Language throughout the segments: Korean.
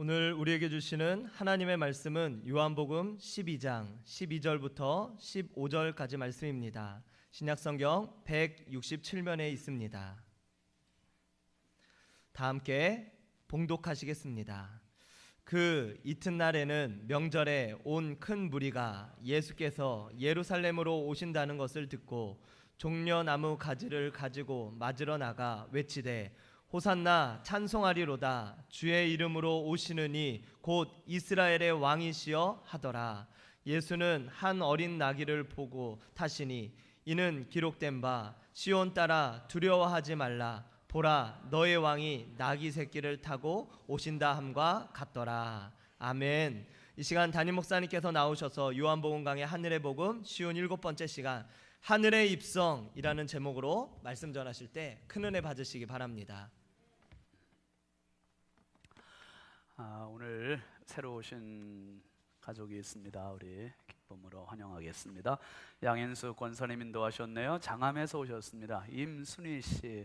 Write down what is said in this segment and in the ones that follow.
오늘 우리에게 주시는 하나님의 말씀은 요한복음 12장 12절부터 15절까지 말씀입니다. 신약성경 167면에 있습니다. 다 함께 봉독하시겠습니다. 그 이튿날에는 명절에 온 큰 무리가 예수께서 예루살렘으로 오신다는 것을 듣고 종려나무 가지를 가지고 맞으러 나가 외치되 호산나 찬송하리로다 주의 이름으로 오시는 이 곧 이스라엘의 왕이시여 하더라. 예수는 한 어린 나귀를 보고 타시니 이는 기록된 바 시온 딸아 두려워하지 말라 보라 너의 왕이 나귀 새끼를 타고 오신다 함과 같더라. 아멘. 이 시간 담임 목사님께서 나오셔서 요한복음 강의 하늘의 복음 쉬운 7번째 시간 하늘의 입성이라는 제목으로 말씀 전하실 때 큰 은혜 받으시기 바랍니다. 오늘 새로 오신 가족이 있습니다. 우리 기쁨으로 환영하겠습니다. 양현수 권사님 인도하셨네요. 장암에서 오셨습니다. 임순희 씨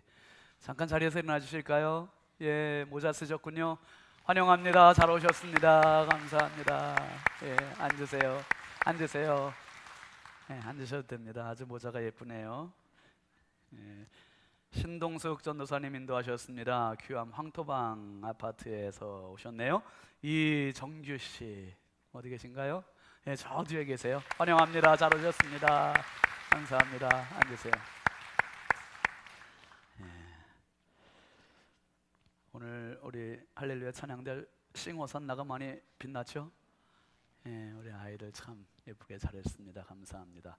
잠깐 자리에서 일어나 주실까요? 예, 모자 쓰셨군요. 환영합니다. 잘 오셨습니다. 감사합니다. 예, 앉으세요. 앉으세요. 예, 앉으셔도 됩니다. 아주 모자가 예쁘네요. 예. 신동숙 전도사님 인도하셨습니다. 귀암 황토방 아파트에서 오셨네요. 이정규 씨 어디 계신가요? 예, 저 뒤에 계세요. 환영합니다. 잘 오셨습니다. 감사합니다. 앉으세요. 예. 오늘 우리 할렐루야 찬양대 싱어선 나가 많이 빛났죠? 예, 우리 아이들 참 예쁘게 잘했습니다. 감사합니다.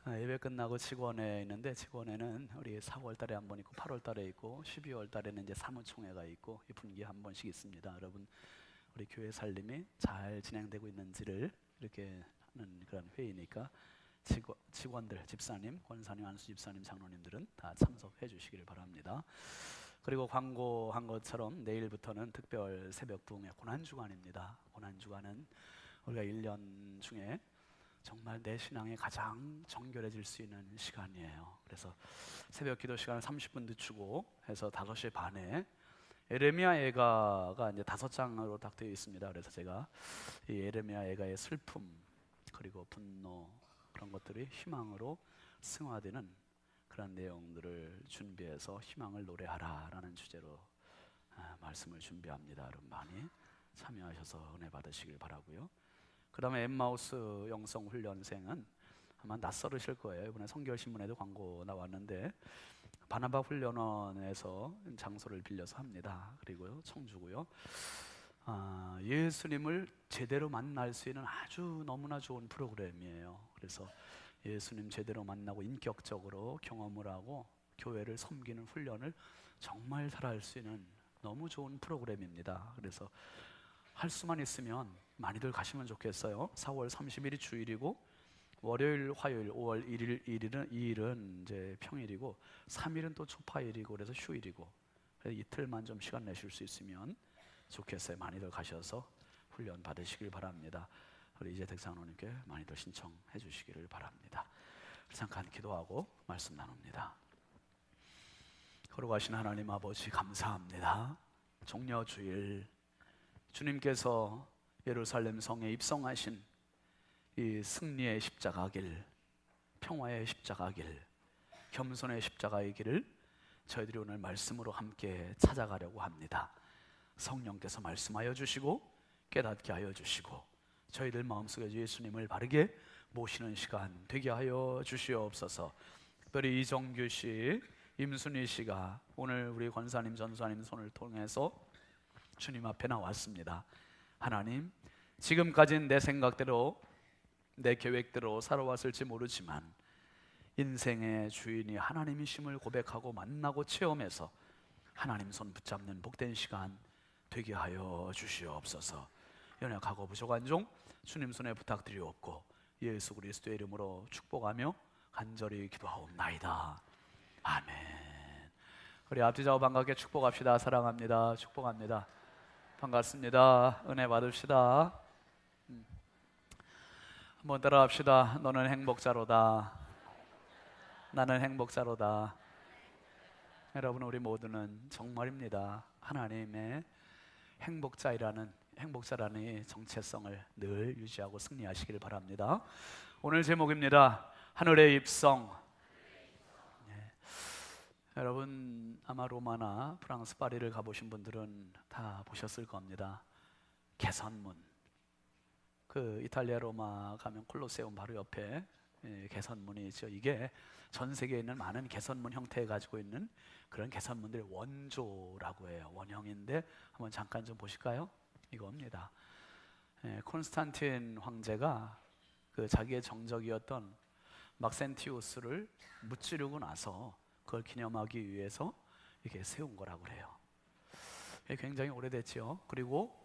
예배 끝나고 직원회 있는데 직원회는 우리 4월 달에 한 번 있고 8월 달에 있고 12월 달에는 이제 사무총회가 있고 이 분기에 한 번씩 있습니다. 여러분 우리 교회 살림이 잘 진행되고 있는지를 이렇게 하는 그런 회의니까 직원들, 집사님, 권사님, 안수 집사님, 장로님들은 다 참석해 주시기를 바랍니다. 그리고 광고한 것처럼 내일부터는 특별 새벽 부흥의 고난주간입니다. 고난주간은 우리가 1년 중에 정말 내 신앙이 가장 정결해질 수 있는 시간이에요. 그래서 새벽 기도 시간을 30분 늦추고 해서 5시 반에 에레미야 애가가 이제 5장으로 딱 되어 있습니다. 그래서 제가 이 에레미야 애가의 슬픔 그리고 분노 그런 것들이 희망으로 승화되는 그런 내용들을 준비해서 희망을 노래하라라는 주제로 말씀을 준비합니다. 여러분 많이 참여하셔서 은혜 받으시길 바라고요. 그 다음에 엠마우스 영성훈련생은 아마 낯설으실 거예요. 이번에 성결신문에도 광고 나왔는데 바나바 훈련원에서 장소를 빌려서 합니다. 그리고 청주고요. 예수님을 제대로 만날 수 있는 아주 너무나 좋은 프로그램이에요. 그래서 예수님 제대로 만나고 인격적으로 경험을 하고 교회를 섬기는 훈련을 정말 잘할 수 있는 너무 좋은 프로그램입니다. 그래서 할 수만 있으면 많이들 가시면 좋겠어요. 4월 30일이 주일이고 월요일, 화요일, 5월 1일, 2일은 이제 평일이고 3일은 또 초파일이고 그래서 휴일이고 그래서 이틀만 좀 시간 내실 수 있으면 좋겠어요. 많이들 가셔서 훈련 받으시길 바랍니다. 우리 이재택 장로님께 많이들 신청해 주시기를 바랍니다. 잠깐 기도하고 말씀 나눕니다. 거룩하신 하나님 아버지 감사합니다. 종려주일 주님께서 예루살렘 성에 입성하신 이 승리의 십자가 길, 평화의 십자가 길, 겸손의 십자가의 길을 저희들이 오늘 말씀으로 함께 찾아가려고 합니다. 성령께서 말씀하여 주시고 깨닫게 하여 주시고 저희들 마음속에 예수님을 바르게 모시는 시간 되게 하여 주시옵소서. 특별히 이정규 씨, 임순희 씨가 오늘 우리 권사님, 전사님 손을 통해서 주님 앞에 나왔습니다. 하나님, 지금까지는 내 생각대로 내 계획대로 살아왔을지 모르지만 인생의 주인이 하나님이심을 고백하고 만나고 체험해서 하나님 손 붙잡는 복된 시간 되게 하여 주시옵소서. 연약하고 부족한 종 주님 손에 부탁드리옵고 예수 그리스도의 이름으로 축복하며 간절히 기도하옵나이다. 아멘. 우리 앞뒤 좌우 반갑게 축복합시다. 사랑합니다. 축복합니다. 반갑습니다. 은혜 받읍시다. 한번 따라합시다. 너는 행복자로다. 나는 행복자로다. 여러분 우리 모두는 정말입니다. 하나님의 행복자이라는 행복자라니 정체성을 늘 유지하고 승리하시길 바랍니다. 오늘 제목입니다. 하늘의 입성. 여러분 아마 로마나 프랑스 파리를 가보신 분들은 다 보셨을 겁니다. 개선문. 그 이탈리아 로마 가면 콜로세움 바로 옆에 개선문이 있죠. 이게 전 세계에 있는 많은 개선문 형태에 가지고 있는 그런 개선문들의 원조라고 해요. 원형인데 한번 잠깐 좀 보실까요? 이겁니다. 콘스탄틴 황제가 그 자기의 정적이었던 막센티우스를 무찌르고 나서 그걸 기념하기 위해서 이렇게 세운 거라고 그래요. 굉장히 오래됐죠. 그리고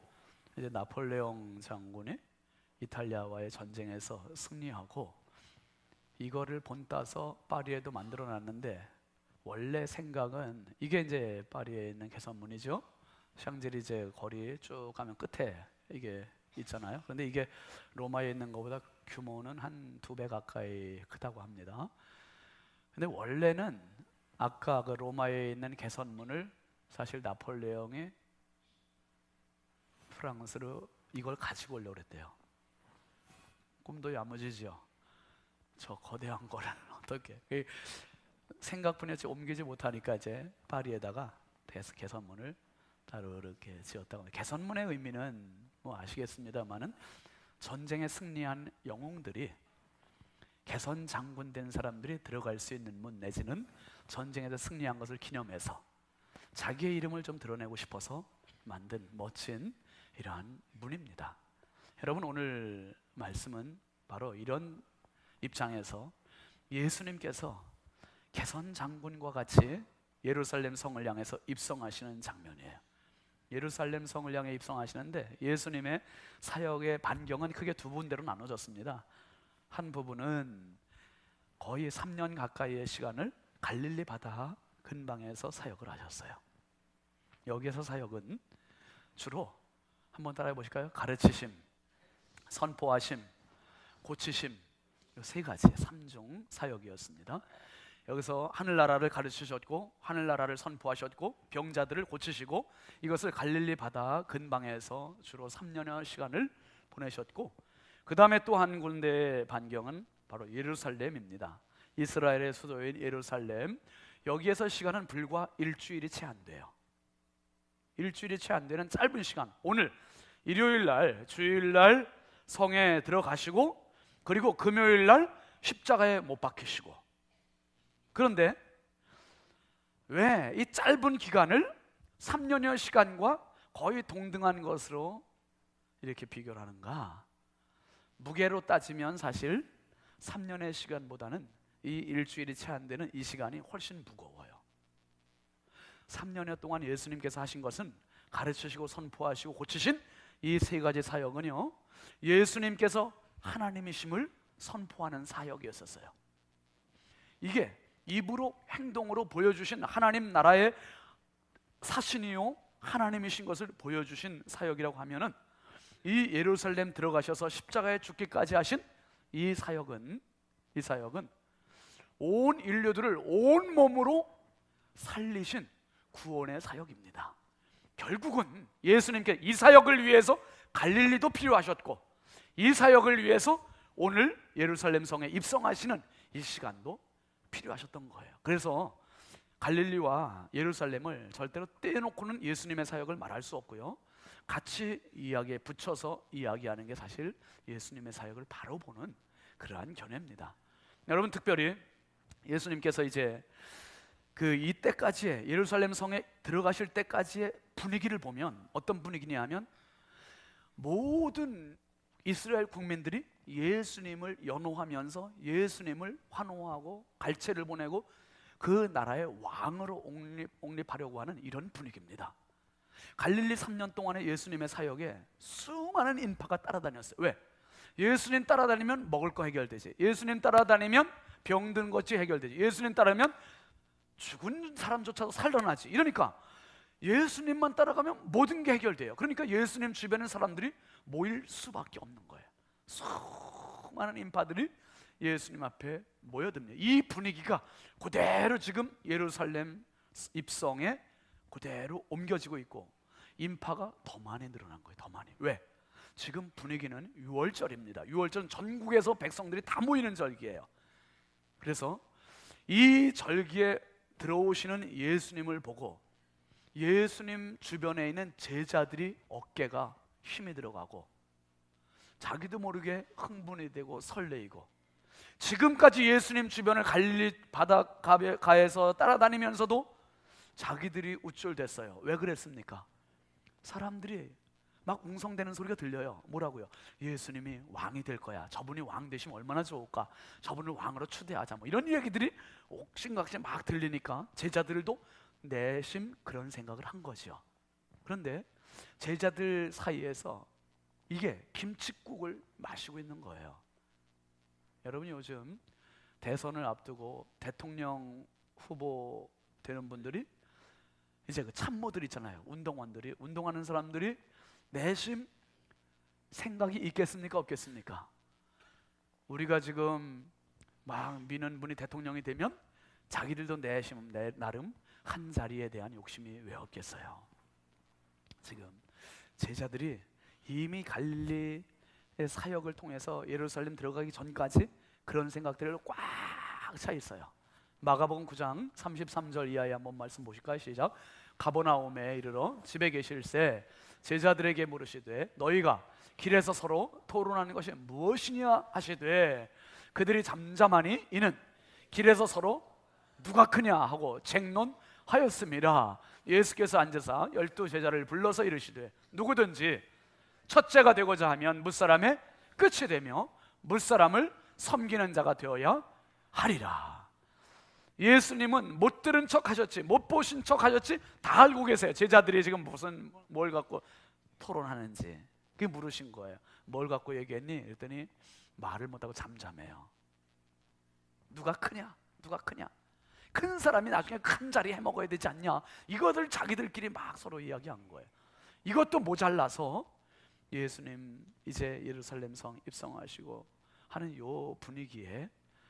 이제 나폴레옹 장군이 이탈리아와의 전쟁에서 승리하고 이거를 본따서 파리에도 만들어 놨는데 원래 생각은 이게 이제 파리에 있는 개선문이죠. 샹젤리제 거리 쭉 가면 끝에 이게 있잖아요. 그런데 이게 로마에 있는 것보다 규모는 한 2배 가까이 크다고 합니다. 근데 원래는 아까 그 로마에 있는 개선문을 사실 나폴레옹이 프랑스로 이걸 가지고 오려고 그랬대요. 꿈도 야무지죠. 저 거대한 거를 어떻게 생각뿐이었지 옮기지 못하니까 이제 파리에다가 개선문을 따로 이렇게 지었다고 합니다. 개선문의 의미는 뭐 아시겠습니다만은 전쟁에 승리한 영웅들이 개선 장군 된 사람들이 들어갈 수 있는 문 내지는 전쟁에서 승리한 것을 기념해서 자기의 이름을 좀 드러내고 싶어서 만든 멋진 이러한 문입니다. 여러분 오늘 말씀은 바로 이런 입장에서 예수님께서 개선 장군과 같이 예루살렘 성을 향해서 입성하시는 장면이에요. 예루살렘 성을 향해 입성하시는데 예수님의 사역의 반경은 크게 두 분대로 나눠졌습니다. 한 부분은 거의 3년 가까이의 시간을 갈릴리 바다 근방에서 사역을 하셨어요. 여기에서 사역은 주로 한번 따라해 보실까요? 가르치심, 선포하심, 고치심, 이 세 가지 3종 사역이었습니다. 여기서 하늘나라를 가르치셨고 하늘나라를 선포하셨고 병자들을 고치시고 이것을 갈릴리 바다 근방에서 주로 3년여 시간을 보내셨고 그 다음에 또 한 군데의 반경은 바로 예루살렘입니다. 이스라엘의 수도인 예루살렘, 여기에서 시간은 불과 일주일이 채 안 돼요. 일주일이 채 안 되는 짧은 시간, 오늘 일요일날 주일날 성에 들어가시고 그리고 금요일날 십자가에 못 박히시고, 그런데 왜 이 짧은 기간을 3년여 시간과 거의 동등한 것으로 이렇게 비교를 하는가? 무게로 따지면 사실 3년의 시간보다는 이 일주일이 채 안 되는 이 시간이 훨씬 무거워요. 3년여 동안 예수님께서 하신 것은 가르치시고 선포하시고 고치신 이 세 가지 사역은요, 예수님께서 하나님이심을 선포하는 사역이었었어요. 이게 입으로 행동으로 보여주신 하나님 나라의 사신이요 하나님이신 것을 보여주신 사역이라고 하면은 이 예루살렘 들어가셔서 십자가에 죽기까지 하신 이 사역은 온 인류들을 온 몸으로 살리신 구원의 사역입니다. 결국은 예수님께 이 사역을 위해서 갈릴리도 필요하셨고 이 사역을 위해서 오늘 예루살렘 성에 입성하시는 이 시간도 필요하셨던 거예요. 그래서 갈릴리와 예루살렘을 절대로 떼놓고는 예수님의 사역을 말할 수 없고요, 같이 이야기에 붙여서 이야기하는 게 사실 예수님의 사역을 바로 보는 그러한 견해입니다. 여러분, 특별히 예수님께서 이제 그 이때까지의 예루살렘 성에 들어가실 때까지의 분위기를 보면 어떤 분위기냐 하면 모든 이스라엘 국민들이 예수님을 연호하면서 예수님을 환호하고 갈채를 보내고 그 나라의 왕으로 옹립하려고 하는 이런 분위기입니다. 갈릴리 3년 동안의 예수님의 사역에 수많은 인파가 따라다녔어요. 왜? 예수님 따라다니면 먹을 거 해결되지, 예수님 따라다니면 병든 것이 해결되지, 예수님 따르면 죽은 사람조차도 살아나지. 이러니까 예수님만 따라가면 모든 게 해결돼요. 그러니까 예수님 주변에 사람들이 모일 수밖에 없는 거예요. 수많은 인파들이 예수님 앞에 모여듭니다. 이 분위기가 그대로 지금 예루살렘 입성에 그대로 옮겨지고 있고, 인파가 더 많이 늘어난 거예요. 더 많이. 왜? 지금 분위기는 유월절입니다. 유월절은 전국에서 백성들이 다 모이는 절기예요. 그래서 이 절기에 들어오시는 예수님을 보고 예수님 주변에 있는 제자들이 어깨가 힘이 들어가고 자기도 모르게 흥분이 되고 설레이고, 지금까지 예수님 주변을 갈릴리 바닷가에서 따라다니면서도 자기들이 우쭐댔어요. 왜 그랬습니까? 사람들이 막 웅성대는 소리가 들려요. 뭐라고요? 예수님이 왕이 될 거야. 저분이 왕 되시면 얼마나 좋을까? 저분을 왕으로 추대하자. 뭐 이런 얘기들이 옥신각신 막 들리니까 제자들도 내심 그런 생각을 한 거죠. 그런데 제자들 사이에서 이게 김칫국을 마시고 있는 거예요. 여러분, 요즘 대선을 앞두고 대통령 후보 되는 분들이 이제 그 참모들 있잖아요. 운동원들이, 운동하는 사람들이 내심 생각이 있겠습니까? 없겠습니까? 우리가 지금 막 미는 분이 대통령이 되면 자기들도 내심 나름 한 자리에 대한 욕심이 왜 없겠어요? 지금 제자들이 이미 갈릴리의 사역을 통해서 예루살렘 들어가기 전까지 그런 생각들을 꽉 차 있어요. 마가복음 9장 33절 이하에 한번 말씀 보실까요? 시작. 가버나움에 이르러 집에 계실새 제자들에게 물으시되 너희가 길에서 서로 토론하는 것이 무엇이냐 하시되 그들이 잠잠하니 이는 길에서 서로 누가 크냐 하고 쟁론하였습니다. 예수께서 앉으사 12제자를 불러서 이르시되 누구든지 첫째가 되고자 하면 무사람의 끝이 되며 무사람을 섬기는 자가 되어야 하리라. 예수님은 못 들은 척 하셨지, 못 보신 척 하셨지 다 알고 계세요. 제자들이 지금 뭘 갖고 토론하는지. 그게 물으신 거예요. 뭘 갖고 얘기했니? 그랬더니 말을 못하고 잠잠해요. 누가 크냐? 누가 크냐? 큰 사람이 나중에 큰 자리 해먹어야 되지 않냐? 이것을 자기들끼리 막 서로 이야기한 거예요. 이것도 모자라서 예수님 이제 예루살렘 성 입성하시고 하는 요 분위기에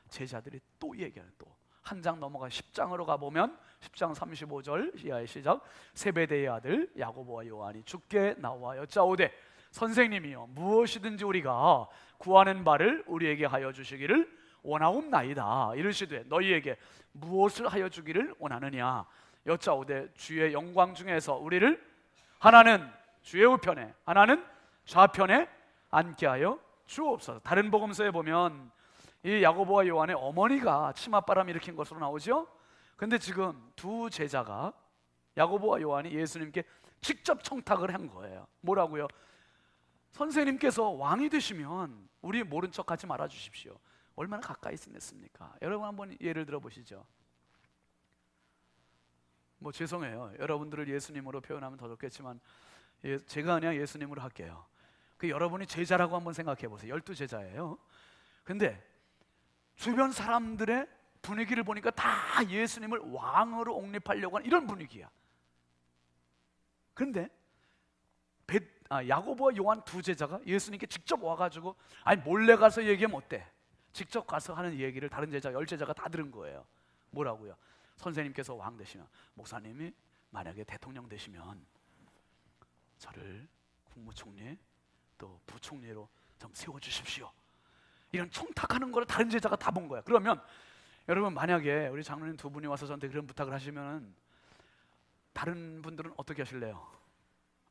제자들이 또 얘기하는, 또 한 장 넘어가 10장으로 가보면 10장 35절 이하의 시작. 세베대의 아들 야고보와 요한이 주께 나와 여짜오되 선생님이여 무엇이든지 우리가 구하는 바를 우리에게 하여 주시기를 원하옵나이다. 이르시되 너희에게 무엇을 하여 주기를 원하느냐? 여짜오되 주의 영광 중에서 우리를 하나는 주의 우편에 하나는 좌편에 앉게 하여 주옵소서. 다른 복음서에 보면 이 야고보와 요한의 어머니가 치맛바람 일으킨 것으로 나오죠. 근데 지금 두 제자가 야고보와 요한이 예수님께 직접 청탁을 한 거예요. 뭐라고요? 선생님께서 왕이 되시면 우리 모른 척하지 말아 주십시오. 얼마나 가까이 있었습니까? 여러분 한번 예를 들어 보시죠. 뭐 죄송해요. 여러분들을 예수님으로 표현하면 더 좋겠지만 제가 그냥 예수님으로 할게요. 그 여러분이 제자라고 한번 생각해 보세요. 12제자예요. 근데 주변 사람들의 분위기를 보니까 다 예수님을 왕으로 옹립하려고 하는 이런 분위기야. 그런데 야고보와 요한 두 제자가 예수님께 직접 와가지고 아니 몰래 가서 얘기하면 어때? 직접 가서 하는 얘기를 다른 제자 10제자가 다 들은 거예요. 뭐라고요? 선생님께서 왕 되시면, 목사님이 만약에 대통령 되시면 저를 국무총리 또 부총리로 좀 세워주십시오. 이런 청탁하는 걸 다른 제자가 다 본 거야. 그러면 여러분 만약에 우리 장로님 두 분이 와서 저한테 그런 부탁을 하시면 다른 분들은 어떻게 하실래요?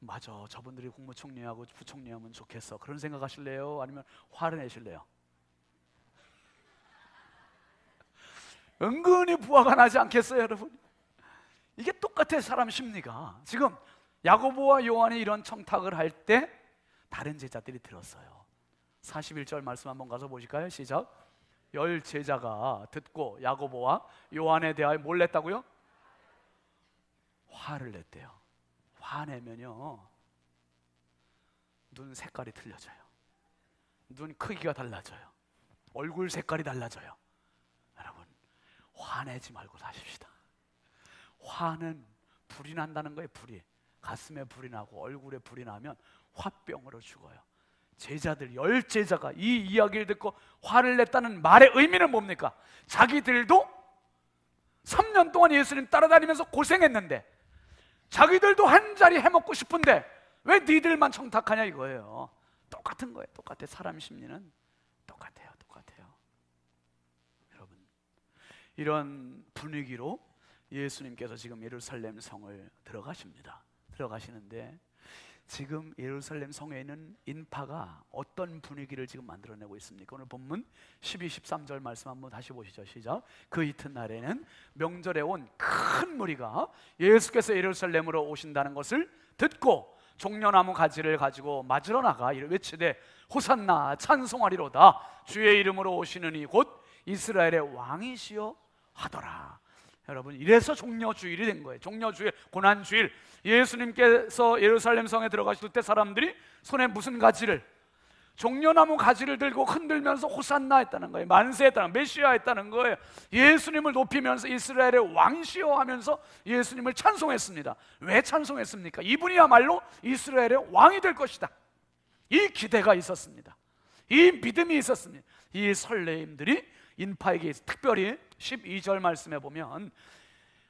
맞아, 저분들이 국무총리하고 부총리하면 좋겠어. 그런 생각 하실래요? 아니면 화를 내실래요? 은근히 부화가 나지 않겠어요, 여러분? 이게 똑같아요, 사람 심리가. 지금 야고보와 요한이 이런 청탁을 할 때 다른 제자들이 들었어요. 41절 말씀 한번 가서 보실까요? 시작. 10제자가 듣고 야고보와 요한에 대하여 뭘 냈다고요? 화를 냈대요. 화내면요 눈 색깔이 틀려져요. 눈 크기가 달라져요. 얼굴 색깔이 달라져요. 여러분 화내지 말고 사십시다. 화는 불이 난다는 거예요. 불이 가슴에 불이 나고 얼굴에 불이 나면 화병으로 죽어요. 제자들 10제자가 이 이야기를 듣고 화를 냈다는 말의 의미는 뭡니까? 자기들도 3년 동안 예수님 따라다니면서 고생했는데 자기들도 한 자리 해먹고 싶은데 왜 니들만 청탁하냐 이거예요. 똑같은 거예요. 똑같아. 사람 심리는 똑같아요. 여러분, 이런 분위기로 예수님께서 지금 예루살렘 성을 들어가시는데 지금 예루살렘 성에 있는 인파가 어떤 분위기를 지금 만들어내고 있습니까? 오늘 본문 12, 13절 말씀 한번 다시 보시죠. 시작. 그 이튿날에는 명절에 온 큰 무리가 예수께서 예루살렘으로 오신다는 것을 듣고 종려나무 가지를 가지고 맞으러 나가 이를 외치되 호산나 찬송하리로다 주의 이름으로 오시는 이 곧 이스라엘의 왕이시여 하더라. 여러분, 이래서 종려주일이 된 거예요. 종려주일, 고난주일. 예수님께서 예루살렘 성에 들어가실 때 사람들이 손에 무슨 가지를? 종려나무 가지를 들고 흔들면서 호산나 했다는 거예요. 만세했다는, 메시아 했다는 거예요. 예수님을 높이면서 이스라엘의 왕이시여 하면서 예수님을 찬송했습니다. 왜 찬송했습니까? 이분이야말로 이스라엘의 왕이 될 것이다. 이 기대가 있었습니다. 이 믿음이 있었습니다. 이 설레임들이 인파에게 특별히 12절 말씀에 보면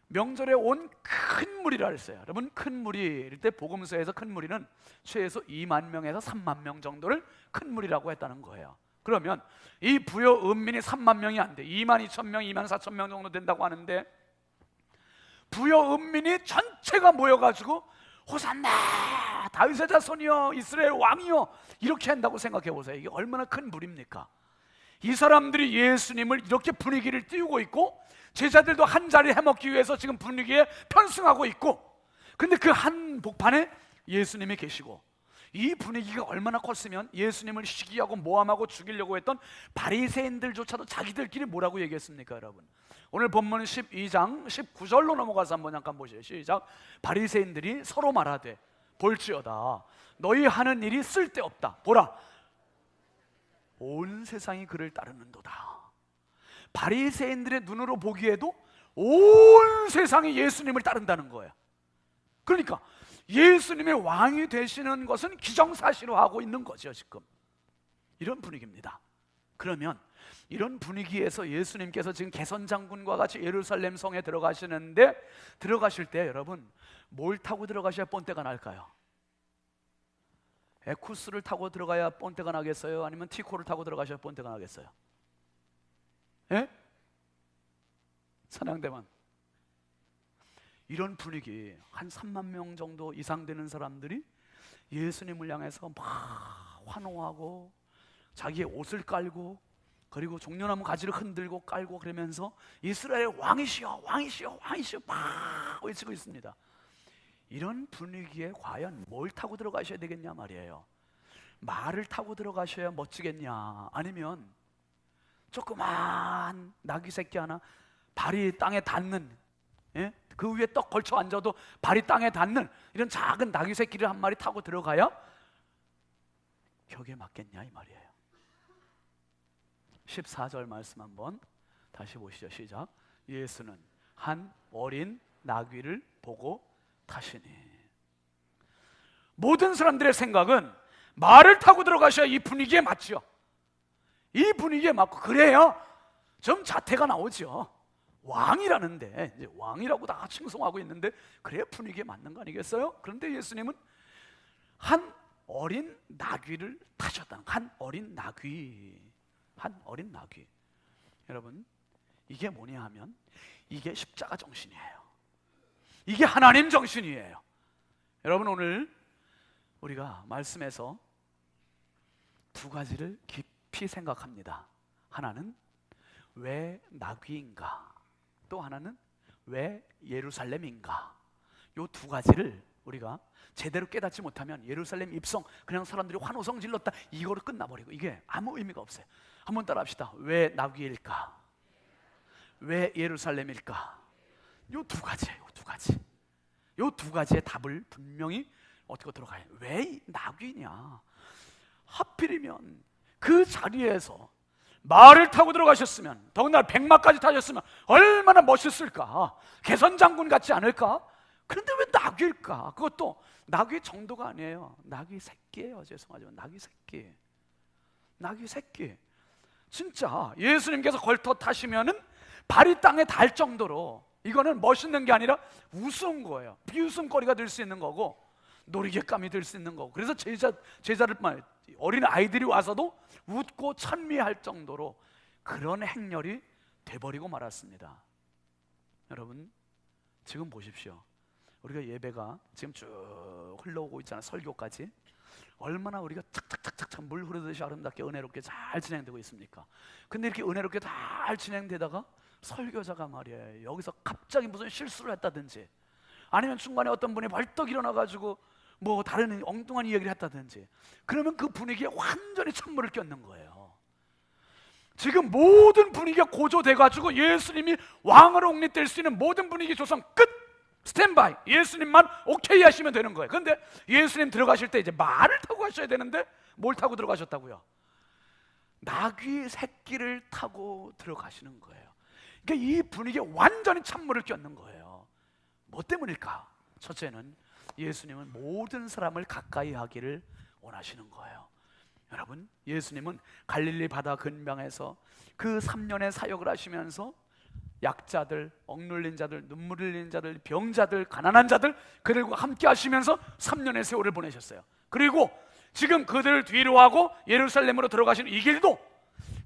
명절에 온 큰 무리라 했어요. 여러분, 큰 무리일 때 복음서에서 큰 무리는 최소 2만 명에서 3만 명 정도를 큰 무리라고 했다는 거예요. 그러면 이 부여 은민이 3만 명이 안 돼. 2만 2천 명, 2만 4천 명 정도 된다고 하는데 부여 은민이 전체가 모여가지고 호산나 다윗의 자손이여 이스라엘 왕이여 이렇게 한다고 생각해 보세요. 이게 얼마나 큰 무리입니까? 이 사람들이 예수님을 이렇게 분위기를 띄우고 있고 제자들도 한 자리 해먹기 위해서 지금 분위기에 편승하고 있고, 근데 그 한 복판에 예수님이 계시고 이 분위기가 얼마나 컸으면 예수님을 시기하고 모함하고 죽이려고 했던 바리새인들조차도 자기들끼리 뭐라고 얘기했습니까? 여러분, 오늘 본문 12장 19절로 넘어가서 한번 잠깐 보시죠. 시작. 바리새인들이 서로 말하되 볼지어다 너희 하는 일이 쓸데없다. 보라 온 세상이 그를 따르는도다. 바리새인들의 눈으로 보기에도 온 세상이 예수님을 따른다는 거예요. 그러니까 예수님의 왕이 되시는 것은 기정사실화하고 있는 거죠. 지금 이런 분위기입니다. 그러면 이런 분위기에서 예수님께서 지금 개선장군과 같이 예루살렘 성에 들어가시는데, 들어가실 때 여러분 뭘 타고 들어가셔야 본때가 날까요? 에쿠스를 타고 들어가야 본때가 나겠어요? 아니면 티코를 타고 들어가셔야 본때가 나겠어요? 예? 찬양대만 이런 분위기, 한 3만 명 정도 이상 되는 사람들이 예수님을 향해서 막 환호하고 자기의 옷을 깔고 그리고 종려나무 가지를 흔들고 깔고 그러면서 이스라엘 왕이시여 왕이시여 왕이시여 막 외치고 있습니다. 이런 분위기에 과연 뭘 타고 들어가셔야 되겠냐 말이에요. 말을 타고 들어가셔야 멋지겠냐, 아니면 조그만 나귀 새끼 하나 발이 땅에 닿는, 예? 그 위에 떡 걸쳐 앉아도 발이 땅에 닿는 이런 작은 나귀 새끼를 한 마리 타고 들어가야 격에 맞겠냐 이 말이에요. 14절 말씀 한번 다시 보시죠. 시작. 예수는 한 어린 나귀를 보고 타시니. 모든 사람들의 생각은 말을 타고 들어가셔야 이 분위기에 맞죠. 이 분위기에 맞고 그래야 좀 자태가 나오죠. 왕이라는데 이제 왕이라고 다 칭송하고 있는데 그래야 분위기에 맞는 거 아니겠어요? 그런데 예수님은 한 어린 나귀를 타셨다는, 한 어린 나귀. 여러분, 이게 뭐냐 하면 이게 십자가 정신이에요. 이게 하나님 정신이에요. 여러분, 오늘 우리가 말씀에서 두 가지를 깊이 생각합니다. 하나는 왜 나귀인가, 또 하나는 왜 예루살렘인가. 이 두 가지를 우리가 제대로 깨닫지 못하면 예루살렘 입성, 그냥 사람들이 환호성 질렀다 이거로 끝나버리고 이게 아무 의미가 없어요. 한번 따라 합시다. 왜 나귀일까? 왜 예루살렘일까? 이 두 가지예요. 이 두 가지의 답을 분명히 어떻게 들어가요? 왜 나귀냐? 하필이면 그 자리에서 말을 타고 들어가셨으면, 더군다나 백마까지 타셨으면 얼마나 멋있을까? 개선장군 같지 않을까? 그런데 왜 나귀일까? 그것도 나귀 정도가 아니에요. 나귀 새끼예요. 죄송하지만 나귀 새끼. 진짜 예수님께서 걸터 타시면은 발이 땅에 닿을 정도로 이거는 멋있는 게 아니라 우스운 거예요. 비웃음거리가 될 수 있는 거고 놀이개감이 될 수 있는 거고. 그래서 제자를 어린 아이들이 와서도 웃고 찬미할 정도로 그런 행렬이 돼버리고 말았습니다. 여러분 지금 보십시오. 우리가 예배가 지금 쭉 흘러오고 있잖아요. 설교까지 얼마나 우리가 착착착착 물 흐르듯이 아름답게 은혜롭게 잘 진행되고 있습니까? 근데 이렇게 은혜롭게 잘 진행되다가 설교자가 말이에요, 여기서 갑자기 무슨 실수를 했다든지 아니면 중간에 어떤 분이 벌떡 일어나가지고 뭐 다른 엉뚱한 이야기를 했다든지, 그러면 그 분위기에 완전히 찬물을 꼈는 거예요. 지금 모든 분위기가 고조돼가지고 예수님이 왕으로 옹립될 수 있는 모든 분위기 조성 끝! 스탠바이! 예수님만 오케이 하시면 되는 거예요. 그런데 예수님 들어가실 때 이제 말을 타고 가셔야 되는데 뭘 타고 들어가셨다고요? 나귀 새끼를 타고 들어가시는 거예요. 그러니까 이 분위기에 완전히 찬물을 꼈는 거예요. 뭐 때문일까? 첫째는 예수님은 모든 사람을 가까이 하기를 원하시는 거예요. 여러분, 예수님은 갈릴리 바다 근방에서 그 3년의 사역을 하시면서 약자들, 억눌린 자들, 눈물 흘리는 자들, 병자들, 가난한 자들, 그들과 함께 하시면서 3년의 세월을 보내셨어요. 그리고 지금 그들을 뒤로 하고 예루살렘으로 들어가시는 이 길도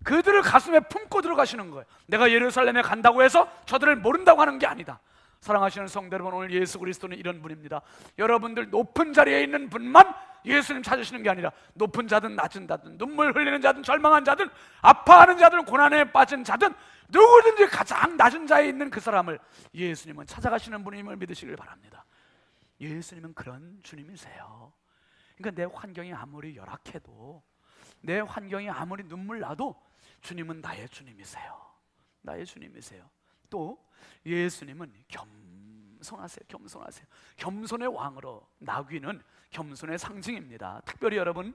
그들을 가슴에 품고 들어가시는 거예요. 내가 예루살렘에 간다고 해서 저들을 모른다고 하는 게 아니다. 사랑하시는 성도 여러분, 오늘 예수 그리스도는 이런 분입니다. 여러분들 높은 자리에 있는 분만 예수님 찾으시는 게 아니라 높은 자든 낮은 자든 눈물 흘리는 자든 절망한 자든 아파하는 자든 고난에 빠진 자든 누구든지 가장 낮은 자에 있는 그 사람을 예수님은 찾아가시는 분임을 믿으시길 바랍니다. 예수님은 그런 주님이세요. 그러니까 내 환경이 아무리 열악해도, 내 환경이 아무리 눈물 나도 주님은 나의 주님이세요. 나의 주님이세요. 또 예수님은 겸손하세요. 겸손하세요. 겸손의 왕으로, 나귀는 겸손의 상징입니다. 특별히 여러분,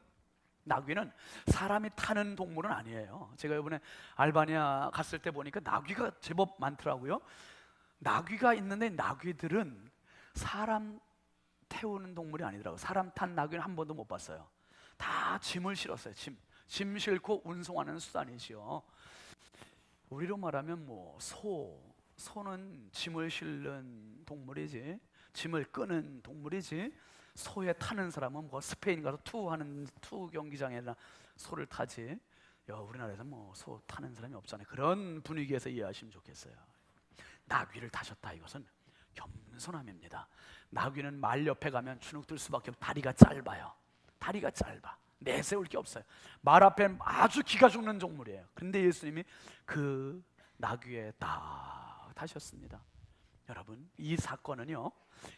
나귀는 사람이 타는 동물은 아니에요. 제가 이번에 알바니아 갔을 때 보니까 나귀가 제법 많더라고요. 나귀가 있는데 나귀들은 사람 태우는 동물이 아니더라고요. 사람 탄 나귀는 한 번도 못 봤어요. 다 짐을 실었어요. 짐 싣고 운송하는 수단이지요. 우리로 말하면 뭐 소는 짐을 실는 동물이지, 짐을 끄는 동물이지, 소에 타는 사람은 뭐 스페인 가서 투 경기장에나 소를 타지. 우리나라에서 뭐 소 타는 사람이 없잖아요. 그런 분위기에서 이해하시면 좋겠어요. 나귀를 타셨다, 이것은 겸손함입니다. 나귀는 말 옆에 가면 주눅들 수밖에 없고 다리가 짧아요. 다리가 짧아. 내세울 게 없어요. 말 앞에 아주 기가 죽는 동물이에요. 그런데 예수님이 그 나귀에 딱 타셨습니다. 여러분, 이 사건은요,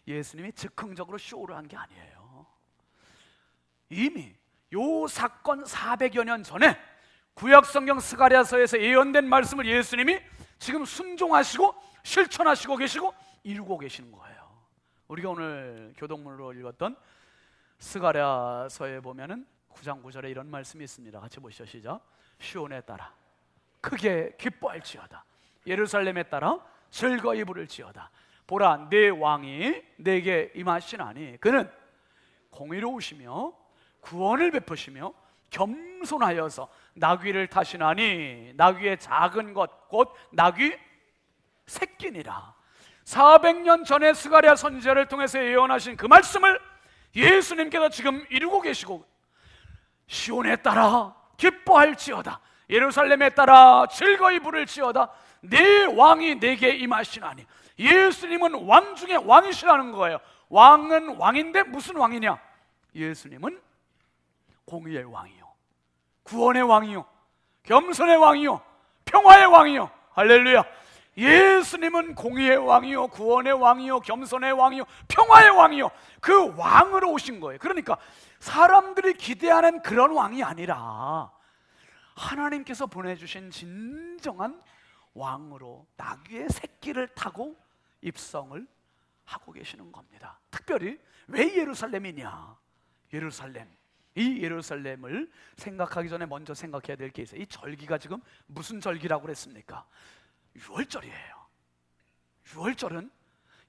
예수님이 즉흥적으로 쇼를 한 게 아니에요. 이미 요 사건 400여 년 전에 구약성경 스가랴서에서 예언된 말씀을 예수님이 지금 순종하시고 실천하시고 계시고 이루고 계시는 거예요. 우리가 오늘 교동문으로 읽었던 스가랴서에 보면은 9장 9절에 이런 말씀이 있습니다. 같이 보시죠. 시작. 시온에 따라 크게 기뻐할지어다. 예루살렘에 따라 즐거이 부를지어다. 보라, 내 왕이 내게 임하시나니 그는 공의로우시며 구원을 베푸시며 겸손하여서 나귀를 타시나니 나귀의 작은 것 곧 나귀 새끼니라. 400년 전에 스가랴 선지자를 통해서 예언하신 그 말씀을 예수님께서 지금 이루고 계시고, 시온에 따라 기뻐할지어다, 예루살렘에 따라 즐거이 부를지어다, 내 왕이 내게 임하시나니. 예수님은 왕 중에 왕이시라는 거예요. 왕은 왕인데 무슨 왕이냐? 예수님은 공의의 왕이요, 구원의 왕이요, 겸손의 왕이요, 평화의 왕이요. 할렐루야. 예수님은 공의의 왕이요, 구원의 왕이요, 겸손의 왕이요, 평화의 왕이요. 그 왕으로 오신 거예요. 그러니까 사람들이 기대하는 그런 왕이 아니라 하나님께서 보내주신 진정한 왕으로 나귀의 새끼를 타고 입성을 하고 계시는 겁니다. 특별히 왜 예루살렘이냐? 이 예루살렘을 생각하기 전에 먼저 생각해야 될 게 있어요. 이 절기가 지금 무슨 절기라고 그랬습니까? 유월절이에요. 유월절은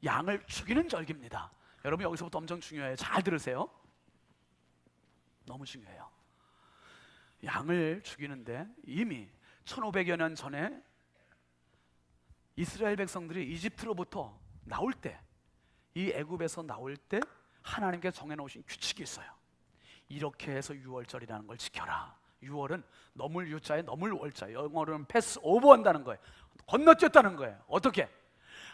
양을 죽이는 절기입니다. 여러분, 여기서부터 엄청 중요해요. 잘 들으세요. 너무 중요해요. 양을 죽이는데 이미 1500여 년 전에 이스라엘 백성들이 이집트로부터 나올 때, 이 애굽에서 나올 때 하나님께서 정해놓으신 규칙이 있어요. 이렇게 해서 유월절이라는 걸 지켜라. 유월은 넘을 유자에 넘을 월자, 영어로는 패스 오버 한다는 거예요. 건너뛰었다는 거예요. 어떻게?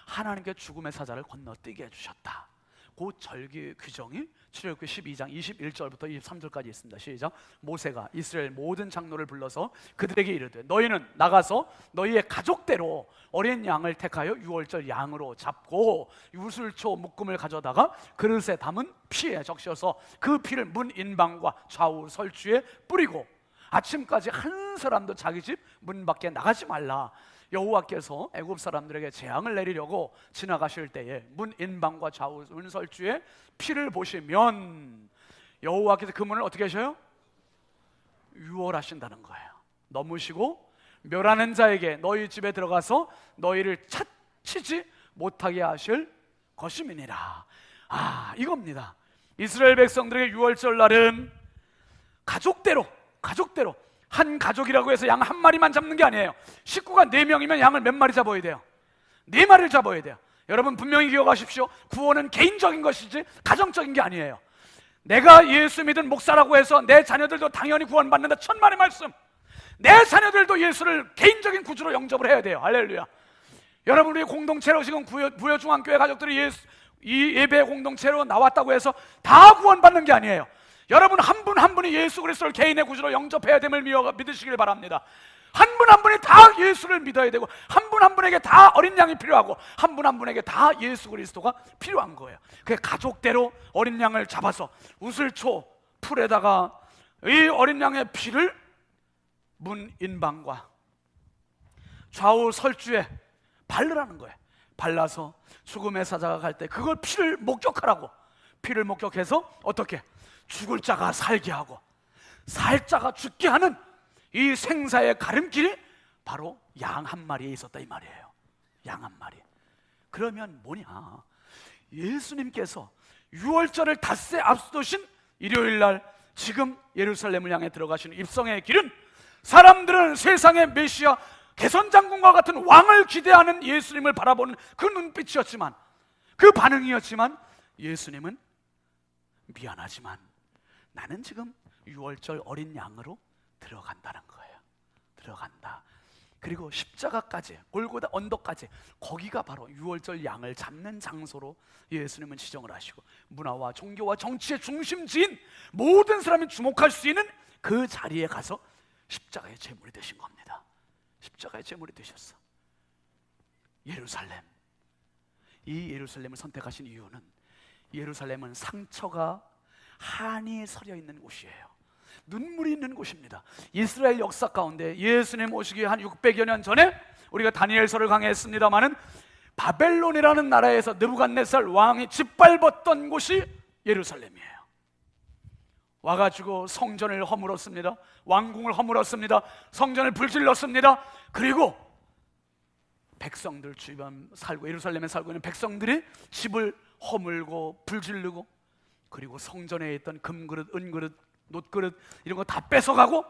하나님께 죽음의 사자를 건너뛰게 해주셨다. 그 절기 규정이 출애굽기 12장 21절부터 23절까지 있습니다. 시작. 모세가 이스라엘 모든 장로를 불러서 그들에게 이르되 너희는 나가서 너희의 가족대로 어린 양을 택하여 유월절 양으로 잡고 유술초 묶음을 가져다가 그릇에 담은 피에 적셔서 그 피를 문 인방과 좌우 설주에 뿌리고 아침까지 한 사람도 자기 집 문 밖에 나가지 말라. 여호와께서 애굽 사람들에게 재앙을 내리려고 지나가실 때에 문 인방과 좌우 문설주에 피를 보시면 여호와께서 그 문을 어떻게 하셔요? 유월하신다는 거예요. 넘으시고 멸하는 자에게 너희 집에 들어가서 너희를 치지 못하게 하실 것임이니라. 이겁니다. 이스라엘 백성들에게 유월절 날은 가족대로 한 가족이라고 해서 양 한 마리만 잡는 게 아니에요. 식구가 4명이면 양을 몇 마리 잡아야 돼요? 4마리를 잡아야 돼요. 여러분 분명히 기억하십시오. 구원은 개인적인 것이지 가정적인 게 아니에요. 내가 예수 믿은 목사라고 해서 내 자녀들도 당연히 구원받는다. 천만의 말씀. 내 자녀들도 예수를 개인적인 구주로 영접을 해야 돼요. 할렐루야. 여러분 우리 공동체로 지금 부여중앙교회 가족들이 이 예배 공동체로 나왔다고 해서 다 구원받는 게 아니에요. 여러분 한 분 한 분이 예수 그리스도를 개인의 구주로 영접해야 됨을 믿으시길 바랍니다. 한 분 한 분이 다 예수를 믿어야 되고 한 분 한 분에게 다 어린 양이 필요하고 한 분 한 분에게 다 예수 그리스도가 필요한 거예요. 그 가족대로 어린 양을 잡아서 우슬초 풀에다가 이 어린 양의 피를 문 인방과 좌우 설주에 바르라는 거예요. 발라서 죽음의 사자가 갈 때 그걸 피를 목격하라고. 피를 목격해서 어떻게? 죽을 자가 살게 하고 살 자가 죽게 하는 이 생사의 가름길이 바로 양 한 마리에 있었다 이 말이에요. 양 한 마리. 그러면 뭐냐? 예수님께서 유월절을 닷새 앞두신 일요일 날 지금 예루살렘을 향해 들어가시는 입성의 길은 사람들은 세상의 메시아 개선장군과 같은 왕을 기대하는 예수님을 바라보는 그 눈빛이었지만, 그 반응이었지만, 예수님은 미안하지만 나는 지금 유월절 어린 양으로 들어간다는 거예요. 들어간다. 그리고 십자가까지, 골고다 언덕까지, 거기가 바로 유월절 양을 잡는 장소로 예수님은 지정을 하시고, 문화와 종교와 정치의 중심지인 모든 사람이 주목할 수 있는 그 자리에 가서 십자가의 제물이 되신 겁니다. 십자가의 제물이 되셨어. 예루살렘. 이 예루살렘을 선택하신 이유는 예루살렘은 상처가 한이 서려 있는 곳이에요. 눈물이 있는 곳입니다. 이스라엘 역사 가운데 예수님 오시기 한 600여 년 전에 우리가 다니엘서를 강의했습니다마는 바벨론이라는 나라에서 느부갓네살 왕이 짓밟았던 곳이 예루살렘이에요. 와가지고 성전을 허물었습니다. 왕궁을 허물었습니다. 성전을 불질렀습니다. 그리고 백성들 주변 살고, 예루살렘에 살고 있는 백성들이 집을 허물고 불지르고, 그리고 성전에 있던 금그릇, 은그릇, 놋그릇 이런 거 다 뺏어가고,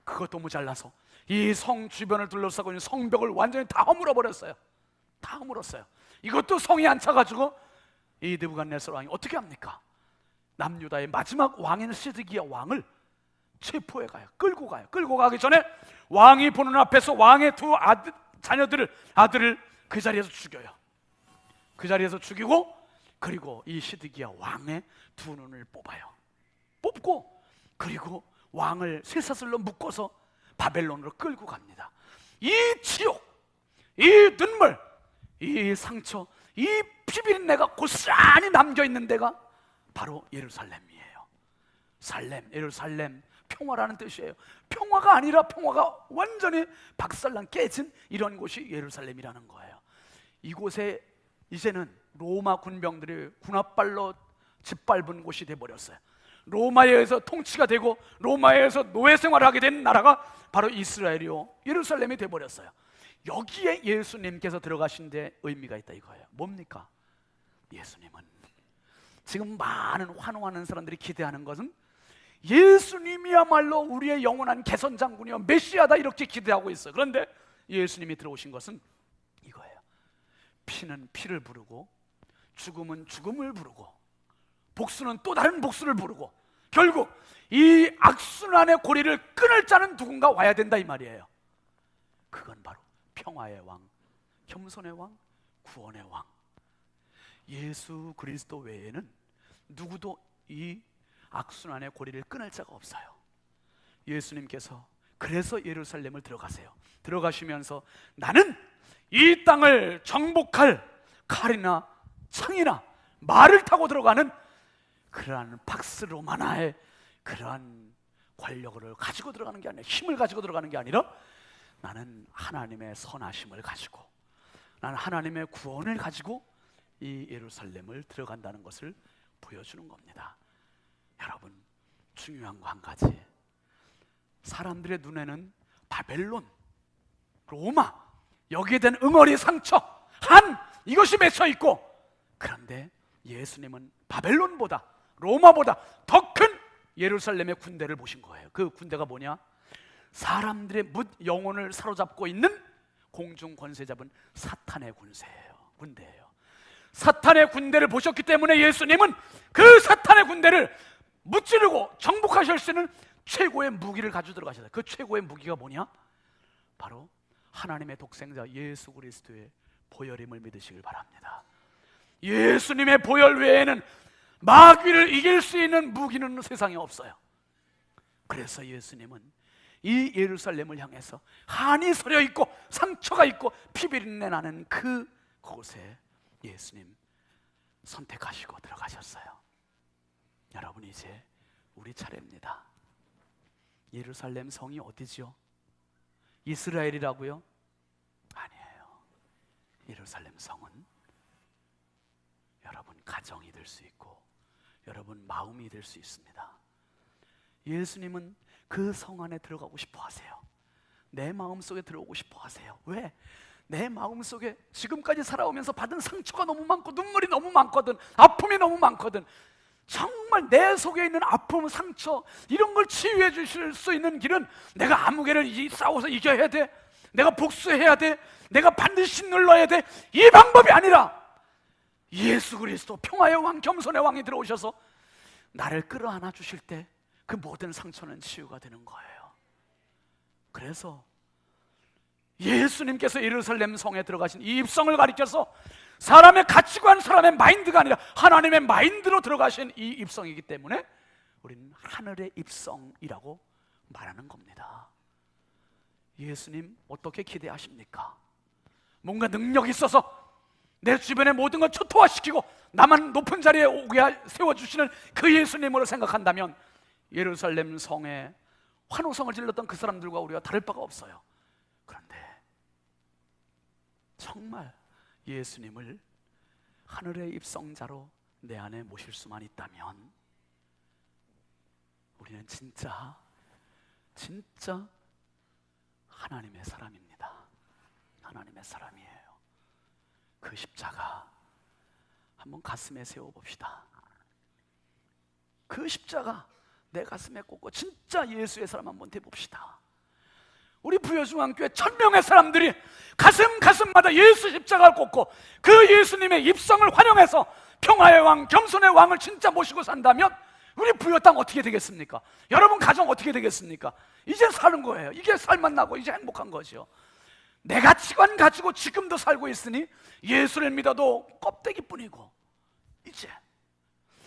그것도 모자라서 이 성 주변을 둘러싸고 있는 성벽을 완전히 다 허물어 버렸어요. 다 허물었어요. 이것도 성이 안 차가지고 이 느부갓네살 왕이 어떻게 합니까? 남유다의 마지막 왕인 시드기야 왕을 체포해 가요. 끌고 가요. 끌고 가기 전에 왕이 보는 앞에서 왕의 두 아들을 그 자리에서 죽여요. 그 자리에서 죽이고, 그리고 이 시드기야 왕의 두 눈을 뽑아요. 뽑고, 그리고 왕을 쇠사슬로 묶어서 바벨론으로 끌고 갑니다. 이 지옥, 이 눈물, 이 상처, 이 피비린내가 고스란히 남겨있는 데가 바로 예루살렘이에요. 살렘, 예루살렘, 평화라는 뜻이에요. 평화가 아니라 평화가 완전히 박살난 깨진 이런 곳이 예루살렘이라는 거예요. 이곳에 이제는 로마 군병들이 군합발로 짓밟은 곳이 돼버렸어요. 로마에 의해서 통치가 되고 로마에 의해서 노예 생활을 하게 된 나라가 바로 이스라엘이요, 예루살렘이 돼버렸어요. 여기에 예수님께서 들어가신 데 의미가 있다 이거예요. 뭡니까? 예수님은 지금 많은 환호하는 사람들이 기대하는 것은 예수님이야말로 우리의 영원한 개선장군이요 메시아다 이렇게 기대하고 있어요. 그런데 예수님이 들어오신 것은 이거예요. 피는 피를 부르고 죽음은 죽음을 부르고 복수는 또 다른 복수를 부르고 결국 이 악순환의 고리를 끊을 자는 누군가 와야 된다 이 말이에요. 그건 바로 평화의 왕, 겸손의 왕, 구원의 왕 예수 그리스도 외에는 누구도 이 악순환의 고리를 끊을 자가 없어요. 예수님께서 그래서 예루살렘을 들어가세요. 들어가시면서 나는 이 땅을 정복할 칼이나 창이나 말을 타고 들어가는 그러한 팍스 로마나의 그러한 권력을 가지고 들어가는 게 아니라, 힘을 가지고 들어가는 게 아니라 나는 하나님의 선하심을 가지고, 나는 하나님의 구원을 가지고 이 예루살렘을 들어간다는 것을 보여주는 겁니다. 여러분, 중요한 거 한 가지. 사람들의 눈에는 바벨론, 로마, 여기에 대한 응어리, 상처, 한, 이것이 맺혀 있고, 그런데 예수님은 바벨론보다, 로마보다 더 큰 예루살렘의 군대를 보신 거예요. 그 군대가 뭐냐? 사람들의 뭇 영혼을 사로잡고 있는 공중 권세 잡은 사탄의 군대예요. 사탄의 군대를 보셨기 때문에 예수님은 그 사탄의 군대를 무찌르고 정복하실 수 있는 최고의 무기를 가지고 들어가셨어요. 그 최고의 무기가 뭐냐? 바로 하나님의 독생자 예수 그리스도의 보혈임을 믿으시길 바랍니다. 예수님의 보혈 외에는 마귀를 이길 수 있는 무기는 세상에 없어요. 그래서 예수님은 이 예루살렘을 향해서 한이 서려 있고 상처가 있고 피비린내 나는 그곳에 예수님 선택하시고 들어가셨어요. 여러분, 이제 우리 차례입니다. 예루살렘 성이 어디지요? 이스라엘이라고요? 아니에요. 예루살렘 성은 여러분 가정이 될 수 있고 여러분 마음이 될 수 있습니다. 예수님은 그 성 안에 들어가고 싶어 하세요. 내 마음속에 들어오고 싶어 하세요. 왜? 내 마음속에 지금까지 살아오면서 받은 상처가 너무 많고 눈물이 너무 많거든, 아픔이 너무 많거든. 정말 내 속에 있는 아픔, 상처 이런 걸 치유해 주실 수 있는 길은 내가 아무개를 싸워서 이겨야 돼, 내가 복수해야 돼, 내가 반드시 눌러야 돼, 이 방법이 아니라 예수 그리스도 평화의 왕, 겸손의 왕이 들어오셔서 나를 끌어안아 주실 때 그 모든 상처는 치유가 되는 거예요. 그래서 예수님께서 예루살렘 성에 들어가신 이 입성을 가리켜서 사람의 가치관, 사람의 마인드가 아니라 하나님의 마인드로 들어가신 이 입성이기 때문에 우리는 하늘의 입성이라고 말하는 겁니다. 예수님 어떻게 기대하십니까? 뭔가 능력이 있어서 내 주변의 모든 걸 초토화시키고 나만 높은 자리에 오게 세워주시는 그 예수님으로 생각한다면 예루살렘 성에 환호성을 질렀던 그 사람들과 우리가 다를 바가 없어요. 그런데 정말 예수님을 하늘의 입성자로 내 안에 모실 수만 있다면 우리는 진짜 하나님의 사람입니다. 하나님의 사람이에요. 그 십자가 한번 가슴에 세워봅시다. 그 십자가 내 가슴에 꽂고 진짜 예수의 사람 한번 돼봅시다. 우리 부여중앙교회 1000명의 사람들이 가슴마다 예수 십자가를 꽂고 그 예수님의 입성을 활용해서 평화의 왕, 겸손의 왕을 진짜 모시고 산다면 우리 부여 땅 어떻게 되겠습니까? 여러분 가정 어떻게 되겠습니까? 이제 사는 거예요. 이게 살맛나고 이제 행복한 거죠. 내 가치관 가지고 지금도 살고 있으니 예수를 믿어도 껍데기뿐이고, 이제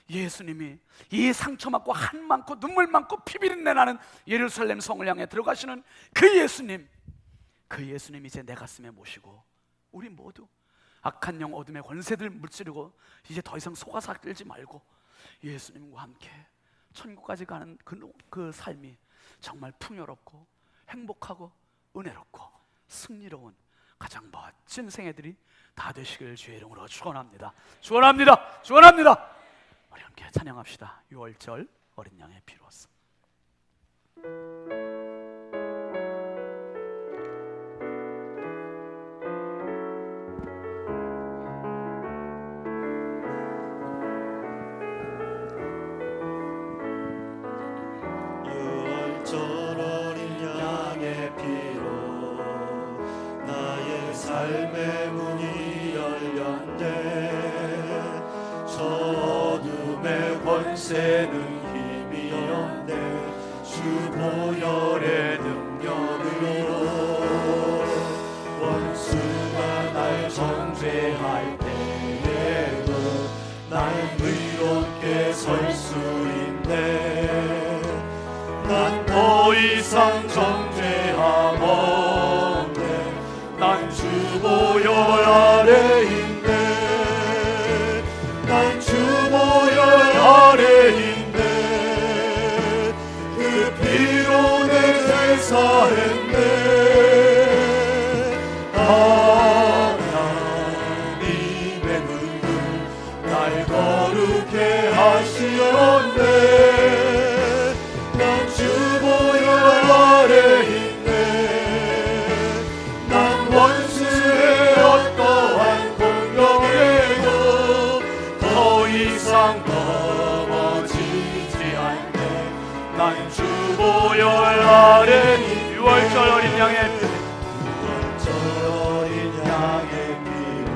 예수님이 이 상처 많고 한 많고 눈물 많고 피비린내 나는 예루살렘 성을 향해 들어가시는 그 예수님, 그 예수님 이제 내 가슴에 모시고 우리 모두 악한 영 어둠의 권세들 무찌르고 이제 더 이상 속아서 끌지 말고 예수님과 함께 천국까지 가는 그 삶이 정말 풍요롭고 행복하고 은혜롭고 승리로운 가장 멋진 생애들이 다 되시길 주의 이름으로 축원합니다. 축원합니다. 축원합니다. 우리 함께 찬양합시다. 6월절 어린 양의 피로써. 삶의 문이 열려 보혈의 능력으로 원수가 날 정죄할 때에도 난 의롭게 설 수 있네. 난 더 이상 정죄함 없네. 난 주 보혈 아래 있네. 난 주 보혈 아래 있네. 그 피로 내 죄 사했네. 하나님의 눈을 날 거룩해 하시었네. 난 주 보혈 아래 있네. 난 원수의 어떠한 공격에도 더 이상 넘어지지 않네. 난 주 보혈 아래 6월절 어린 양의 피, 6월절 어린 양의 피로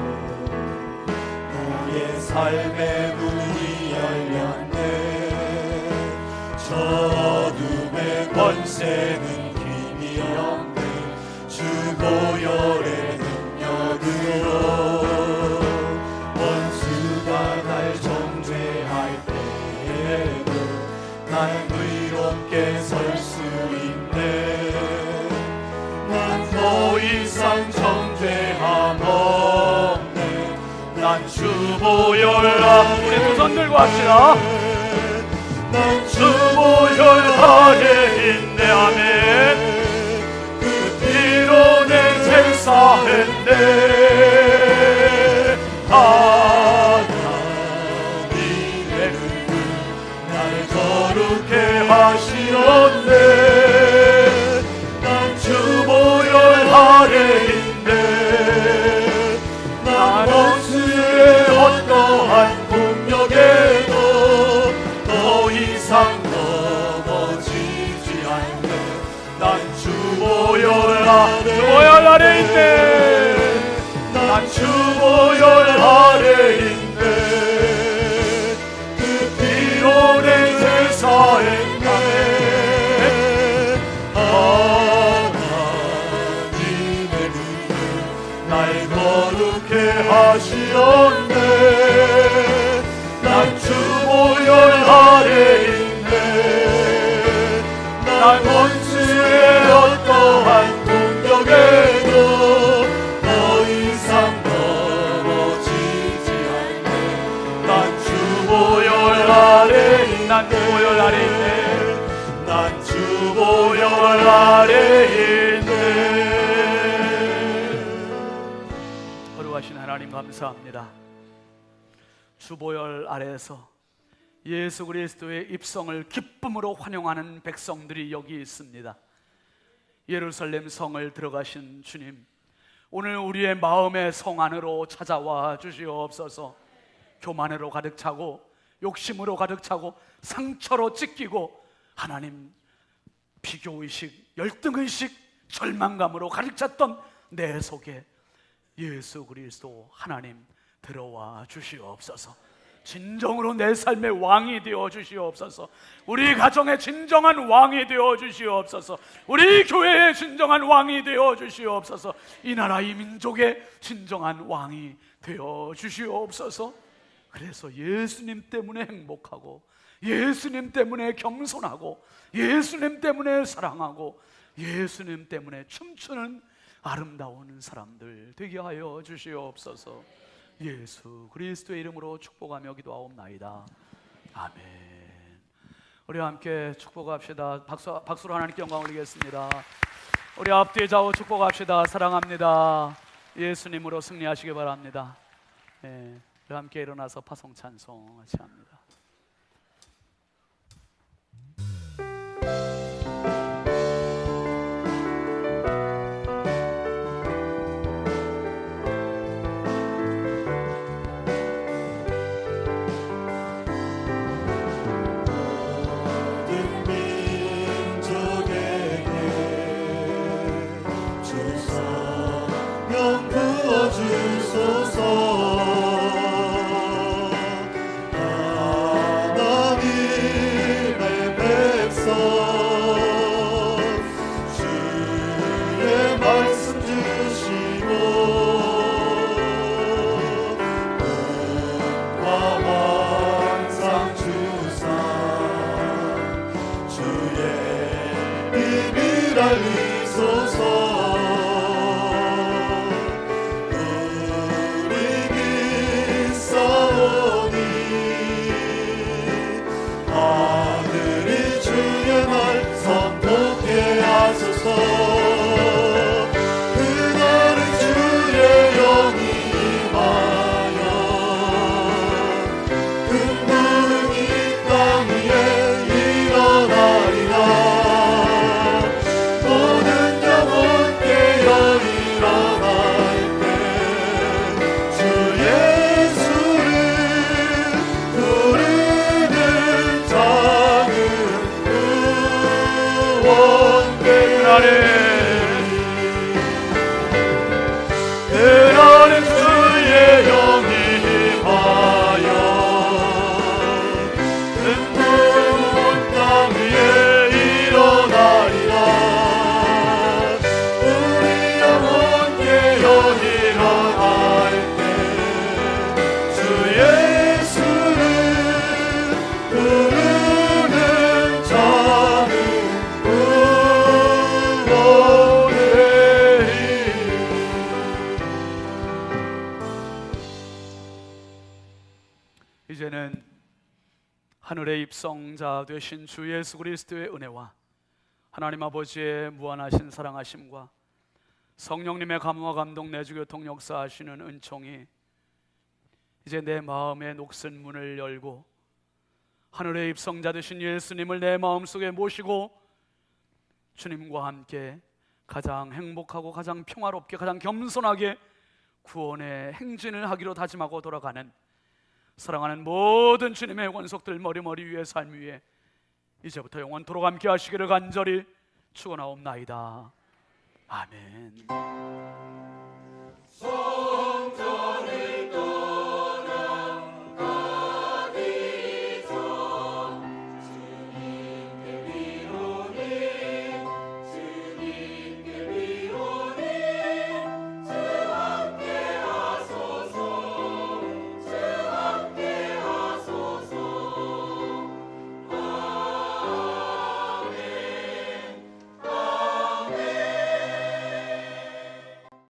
나의 삶의 문이 열렸네. 저 어둠의 권세는 힘이 없네. 주 보혈의 능력으로 원수가 날 정죄할 때에도 난 의롭게 설 수 있네. 난 더 이상 정죄함 없네. 난 주 보혈 우리 두 손 들고 합시다. 난 주 보혈 아래 있네. 아멘. 그 피로 내 죄 사했네. 하나님의 눈을 날 거룩해 하시었네. 난 주 보혈 아래 있네. 난 원수의 어떠한 공격에도 더 이상 넘어지지 않네. 난 주 보혈 아래 있네. 난 주 보혈 아래 있네. 그 피로 내 죄 사했네. 하나님의 눈을 날 거룩해 하시었네. 난 주 보혈 아래 있네. 난 원수의 어떠한 공격에도 더 이상 넘어지지 않네. 난 주 보혈 아래 있네. 난 주 보혈 아래 있네. 난 주 보혈 아래 있네. 거룩하신 하나님 감사합니다. 주 보혈 아래에서 예수 그리스도의 입성을 기쁨으로 환영하는 백성들이 여기 있습니다. 예루살렘 성을 들어가신 주님, 오늘 우리의 마음의 성 안으로 찾아와 주시옵소서. 교만으로 가득 차고 욕심으로 가득 차고 상처로 찢기고 하나님 비교의식, 열등의식, 절망감으로 가득 찼던 내 속에 예수 그리스도 하나님 들어와 주시옵소서. 진정으로 내 삶의 왕이 되어 주시옵소서. 우리 가정의 진정한 왕이 되어 주시옵소서. 우리 교회의 진정한 왕이 되어 주시옵소서. 이 나라 이 민족의 진정한 왕이 되어 주시옵소서. 그래서 예수님 때문에 행복하고, 예수님 때문에 겸손하고, 예수님 때문에 사랑하고, 예수님 때문에 춤추는 아름다운 사람들 되게 하여 주시옵소서. 예수 그리스도의 이름으로 축복하며 기도하옵나이다. 아멘. 우리 함께 축복합시다. 박수로 하나님께 영광 올리겠습니다. 우리 앞뒤 좌우 축복합시다. 사랑합니다. 예수님으로 승리하시기 바랍니다. 네, 우리 함께 일어나서 파송 찬송 같이 합니다. 주소서. 달리소서. 우리 믿사오니 하늘이 주의 말 선포케 하소서. 그날은 주의 영이 임하여 큰 부흥이 땅 위에 일어나리라. 모든 영혼 깨어 일어날 때 주 예수를 부르는 자는 그날은 주의 영이 임하여 큰 부흥 땅 위에 일어나리라. 우리 영혼 깨어 일어날 때 주 예수를 부르는 자는 구원되리. 이제는 하늘의 입성자 되신 주 예수 그리스도의 은혜와 하나님 아버지의 무한하신 사랑하심과 성령님의 감화 감동 내주 교통 역사하시는 은총이 이제 내 마음의 녹슨 문을 열고 하늘의 입성자 되신 예수님을 내 마음속에 모시고 주님과 함께 가장 행복하고 가장 평화롭게 가장 겸손하게 구원의 행진을 하기로 다짐하고 돌아가는 사랑하는 모든 주님의 권속들 머리머리 위에 삶 위에 이제부터 영원토록 함께 하시기를 간절히 축원하옵나이다. 아멘.